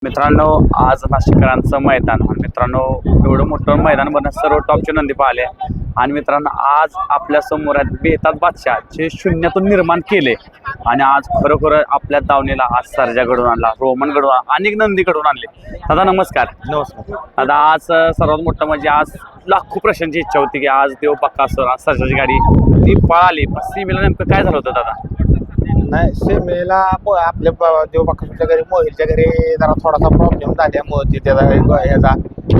मित्रांनो, आज नाशिककरांचं मैदान आणि मित्रांनो एवढं मोठं मैदान बनत सर्व टॉपचे नंदी पाहिले. आणि मित्रांनो आज आपल्या समोर आहेत बेताज बादशाह जे शून्यातून निर्माण केले आणि आज खरोखर आपल्या दावणीला आज सर्जा घडवून आणला, रोमन घडवून अनेक नंदी घडवून आणले. दादा नमस्कार. नमस्कार दादा आज सर्वात मोठं म्हणजे आज लाखो प्रश्नांची इच्छा होती की आज देव बकासूर सर्जाची गाडी ती पळाली, पण सीमेला नेमकं काय झालं होतं दादा? नाही सेमेला आपल्या देवबाकासूरच्या घरी मोहिलच्या घरी जरा थोडासा प्रॉब्लेम झाल्यामुळे त्याचा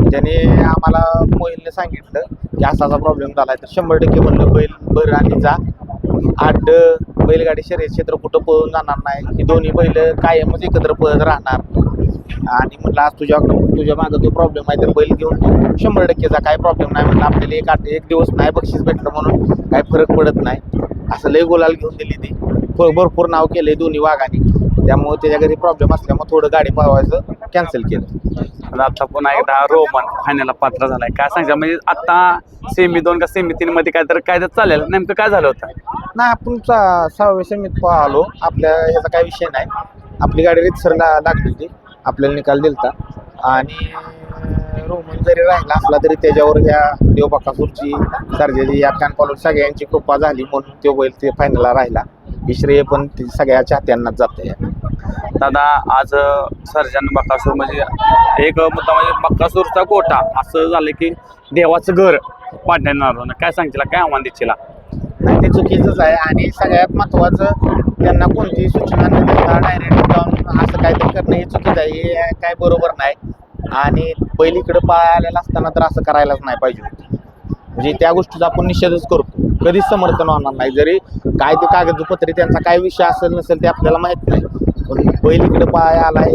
त्याने आम्हाला मोहिलने सांगितलं की असा प्रॉब्लेम झाला आहे, तर 100% म्हणलं बैल बर आणि जा आड बैलगाडी शर्यत क्षेत्र कुठं पळून जाणार नाही, ही दोन्ही बैल कायमच एकत्र पळत राहणार. आणि म्हटलं आज तुझ्या मागं तो प्रॉब्लेम आहे तर बैल घेऊन तू 100% जा, काय प्रॉब्लेम नाही. म्हटलं आपल्याला एक दिवस नाही बक्षीस भेटलं म्हणून काही फरक पडत नाही. असं लय गुलाल घेऊन दिली ती, भरपूर नाव केलंय दोन्ही वाघांनी, त्यामुळे त्याच्या घरी प्रॉब्लेम असल्यामुळे थोडं गाडी पळवायचं कॅन्सल केलं. आता पुन्हा एकदा रोमन फायनलला पात्र झालाय, काय सांगता? म्हणजे आता सेमी 2 का सेमी 3 मध्ये काय तर चालेल, नेमकं काय झालं होतं? नाही आपण 6व्या सेमीत आलो, आपल्या ह्याचा काही विषय नाही. आपली गाडी रितसरला लागली होती, आपल्याला निकाल दिलता. आणि रोमन जरी राहिला असला तरी त्याच्यावर ह्या देवबाकासूरची सर्जाची या फॅन सगळ्यांची कृपा झाली म्हणून तो बैल ते फायनलला राहिला. ही श्रेय पण सगळ्या चाहत्यांनाच जाते. दादा आज सर्जन बकासूर म्हणजे एक मुद्दा म्हणजे बकासूरचा गोठा असं झालं की देवाचं घर पाडण्यात, काय सांगतील, काय आव्हान देशील? नाही ते चुकीचंच आहे. आणि सगळ्यात महत्त्वाचं त्यांना कोणतीही सूचना न देता डायरेक्ट जाऊन असं काहीतरी करणं हे चुकीचं आहे, हे काय बरोबर नाही. आणि पहिलीकडे पाळलेला असताना तर असं करायलाच नाही पाहिजे होतं. म्हणजे त्या गोष्टीचा आपण निषेधच करतो, कधीच समर्थन होणार नाही. जरी काय ते कागदपत्री त्यांचा काय विषय असेल नसेल ते आपल्याला माहीत नाही, पण पहिलीकडे पाय आलाय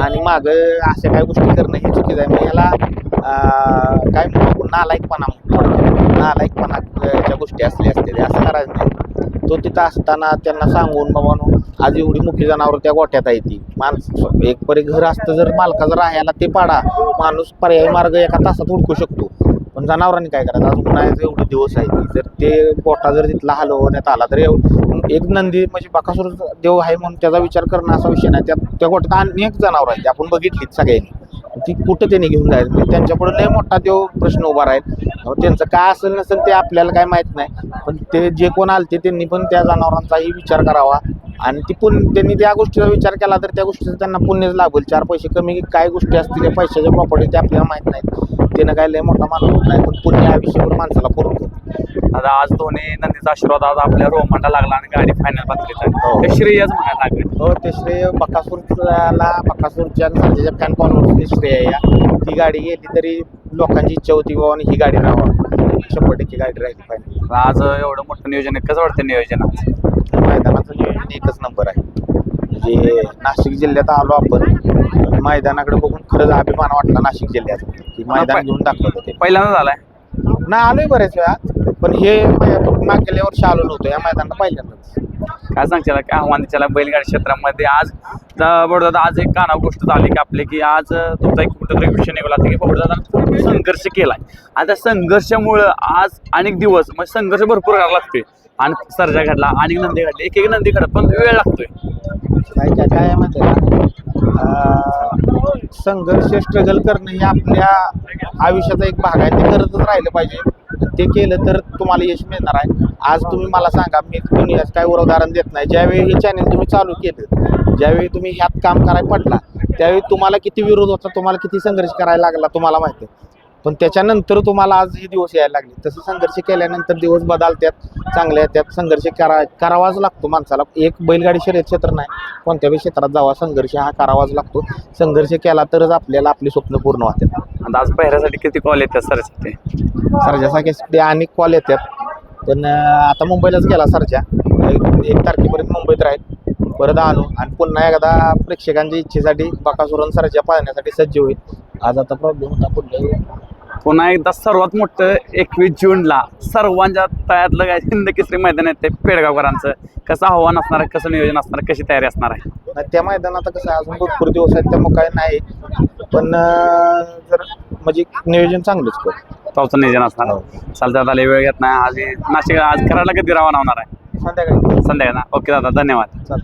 आणि मागं अशा काही गोष्टी करणं हे चुकीचं आहे. मग याला काय म्हणतो नालायकपणाच्या गोष्टी असल्या असते, असं करायचं नाही. तो तिथं असताना त्यांना सांगून बाबा आज एवढी मुख्य जनावर त्या गोठ्यात आहे, ती माणूस एक परी घर असतं, जर मालकाचं राहायला ते पाडा, माणूस पर्यायी मार्ग एका तासात हुडकू शकतो. पण जनावरांनी काय करायचं? अजून उन्हाळ्याचं एवढे दिवस आहे, जर ते गोठा जर तिथला हलवण्यात आला तर एक नंदी म्हणजे बकासूर देव आहे म्हणून त्याचा विचार करणं असा विषय नाही. त्या गोठ्यात अनेक जनावर आहेत, आपण बघितलीत सगळ्यांनी, ती कुठं त्यांनी घेऊन जायचं? म्हणजे त्यांच्यापुढे लय मोठा देव प्रश्न उभा राहील. त्यांचं काय असेल नसेल ते आपल्याला काय माहीत नाही, पण ते जे कोण आलते त्यांनी पण त्या जनावरांचाही विचार करावा. आणि त्यांनी त्या गोष्टीचा विचार केला तर त्या गोष्टीचा त्यांना पुण्यच लाभेल. 4 पैसे कमी काय गोष्टी असतील त्या पैशाच्या प्रॉपर्टी ते आपल्याला माहीत नाहीत, त्यानं काय लय मोठा माणूस नाही, पण पुण्य आयुष्यभर माणसाला पुरतो. आता आज दोन्ही नंदीचा आशीर्वाद आज आपल्या रोमनला लागला आणि गाडी फायनल पात्रत आहे, ते श्रेयच म्हणायला लागले. हो, ते श्रेय बकासूरच्या सर्जाच्या फॅन फॉलोअर्सनी श्रेय आहे. ती गाडी गेली तरी लोकांची इच्छा होती बाबा ही गाडी राहावं, 100% गाडी राहिली पाहिजे. आज एवढं मोठं नियोजन आहे, कसं वाटतं नियोजन? आज मैदानाचं नियोजन एकच नंबर आहे. म्हणजे नाशिक जिल्ह्यात आलो आपण, मैदानाकडे बघून खरंच अभिमान वाटला नाशिक जिल्ह्यात की मैदान घेऊन दाखवलं. ते पहिल्यांदा झालाय ना, आलोय बऱ्याच वेळा, पण हे मागच्या वर्षी आलो नव्हतो या मैदानाला पहिल्यांदाच. काय सांगशील, काय आव्हान त्याला बैलगाडी क्षेत्रामध्ये? आज बडदादा आज एक कानाव गोष्ट झाली की आपले की आज तुमचा एक कुठेतरी विषय निघाला की बडदादा खूप संघर्ष केलाय. आता संघर्षामुळं आज अनेक दिवस म्हणजे संघर्ष भरपूर करावा लागतोय आणि सर्जा घडला, अनेक नंदी घडले, एक नंदी घडत पण वेळ लागतोय. काय माहिती आहे का, संघर्ष स्ट्रगल करणं हे आपल्या आयुष्याचा एक भाग आहे, ते करतच राहिलं पाहिजे. ते केलं तर तुम्हाला यश मिळणार आहे. आज तुम्ही मला सांगा, मी दुनियाच काय उदाहरण देत नाही, ज्यावेळी हे चॅनल तुम्ही चालू केलं, ज्यावेळी तुम्ही ह्यात काम करायला पडला त्यावेळी तुम्हाला किती विरोध होता, तुम्हाला किती संघर्ष करायला लागला तुम्हाला माहिती आहे. पण त्याच्यानंतर तुम्हाला आज हे दिवस यायला लागले. तसं संघर्ष केल्यानंतर दिवस बदलतात, चांगले येतात. संघर्ष करावाच लागतो माणसाला. एक बैलगाडी शर्यत क्षेत्र नाही, कोणत्याही क्षेत्रात जावा संघर्ष हा करावाच लागतो. संघर्ष केला तरच आपल्याला आपली स्वप्न पूर्ण होतात. आणि आज पहिऱ्यासाठी किती कॉल येतात सर्जासाठी अनेक कॉल येतात, पण आता मुंबईलाच गेला सर्जा, 1 तारखेपर्यंत मुंबईत राहील, परत आलो आणि पुन्हा एकदा प्रेक्षकांच्या इच्छेसाठी बकासूर सर्जा पाहण्यासाठी सज्ज होईल. आज आता प्रॉब्लेम होता पुन्हा एकदा सर्वात मोठं 21 जूनला सर्वांच्या तळ्यातलं काय हिंद केसरी मैदान आहे ते पेडगावकरांचं, कसं आव्हान असणार आहे, कसं नियोजन असणार आहे, कशी तयारी असणार आहे? त्या मैदानात कसं अजून भरपूर दिवस आहेत त्यामुळे काय नाही, पण जर म्हणजे नियोजन चांगलंच कर पावसाचं नियोजन असणार आहे. चालतं आले वेळ घेत नाही. आज नाशिक आज करायला कधी रवाना होणार आहे? संध्याकाळी. संध्याकाळी ना. ओके दादा, धन्यवाद. चालेल.